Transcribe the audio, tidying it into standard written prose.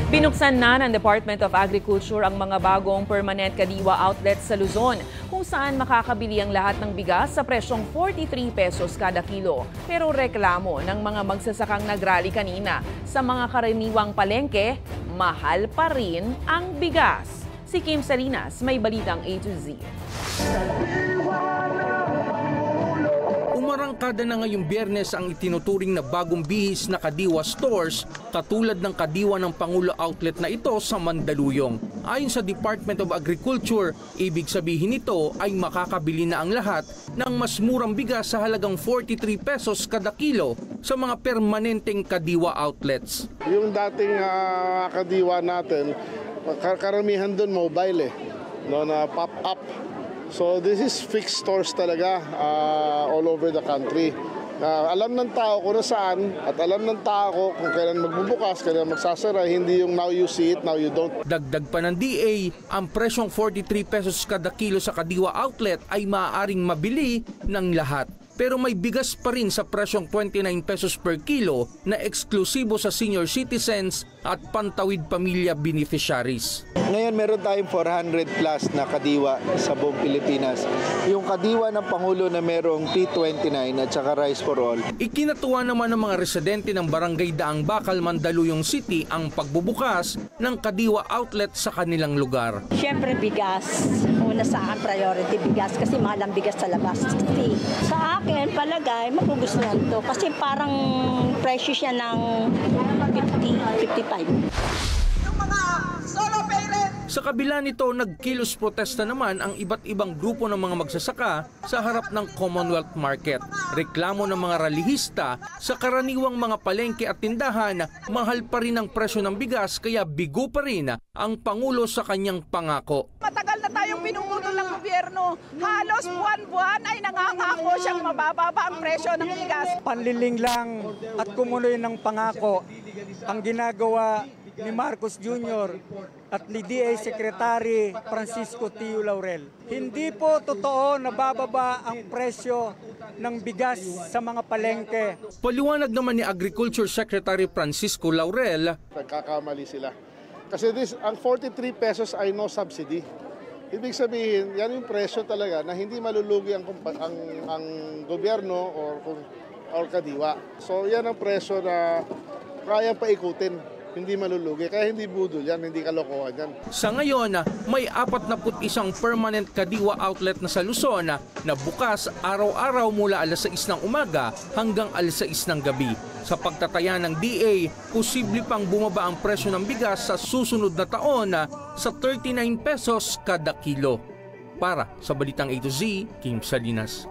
Binuksan na ng Department of Agriculture ang mga bagong permanent kadiwa outlets sa Luzon, kung saan makakabili ang lahat ng bigas sa presyong 43 pesos kada kilo. Pero reklamo ng mga magsasakang nagrally kanina, sa mga karaniwang palengke, mahal pa rin ang bigas. Si Kim Salinas may balitang A to Z. Umarangkada na ngayong Biyernes ang itinuturing na bagong bihis na kadiwa stores katulad ng kadiwa ng Pangulo outlet na ito sa Mandaluyong. Ayon sa Department of Agriculture, ibig sabihin nito ay makakabili na ang lahat ng mas murang bigas sa halagang 43 pesos kada kilo sa mga permanenteng kadiwa outlets. Yung dating kadiwa natin, karamihan doon mobile no, na pop-up. So this is fixed stores talaga all over the country. Alam ng tao kung nasaan at alam ng tao kung kailan magbubukas, kailan magsasara, hindi yung now you see it, now you don't. Dagdag pa ng DA, ang presyong 43 pesos kada kilo sa kadiwa outlet ay maaaring mabili ng lahat. Pero may bigas pa rin sa presyong 29 pesos per kilo na eksklusibo sa senior citizens at pantawid pamilya beneficiaries. Ngayon meron tayong 400 plus na kadiwa sa buong Pilipinas. Yung kadiwa ng Pangulo na merong P29 at saka Rice for All. Ikinatuwa naman ng mga residente ng Barangay Daang Bakal, Mandaluyong City ang pagbubukas ng kadiwa outlet sa kanilang lugar. Siyempre bigas. Una sa akin priority bigas kasi mahal ang bigas sa labas. Sa akin palagay magugustuhan to kasi parang presyo siya ng 55. Sa kabila nito, nagkilos protesta naman ang iba't ibang grupo ng mga magsasaka sa harap ng Commonwealth Market. Reklamo ng mga ralihista sa karaniwang mga palengke at tindahan, mahal pa rin ang presyo ng bigas kaya bigo pa rin ang Pangulo sa kanyang pangako. Matagal na tayong pinuputol ng gobyerno. Halos buwan-buwan ay nangangako siyang mabababa ang presyo ng bigas. Panliling lang at kumuloy ng pangako ang ginagawa ni Marcos Jr. at ni DA Secretary Francisco Tio Laurel. Hindi po totoo na bababa ang presyo ng bigas sa mga palengke. Paliwanag naman ni Agriculture Secretary Francisco Laurel, nagkakamali sila. Kasi ang 43 pesos ay no subsidy. Ibig sabihin, yan yung presyo talaga na hindi malulugi ang gobyerno or kadiwa. So yan ang presyo na kaya paikutin. Hindi malulugi, kaya hindi budol yan, hindi kalokohan yan. Sa ngayon, may 41 permanent kadiwa outlet na sa Luzon na bukas araw-araw mula alas 6 ng umaga hanggang alas 6 ng gabi. Sa pagtataya ng DA, posible pang bumaba ang presyo ng bigas sa susunod na taon sa 39 pesos kada kilo. Para sa Balitang A to Z, Kim Salinas.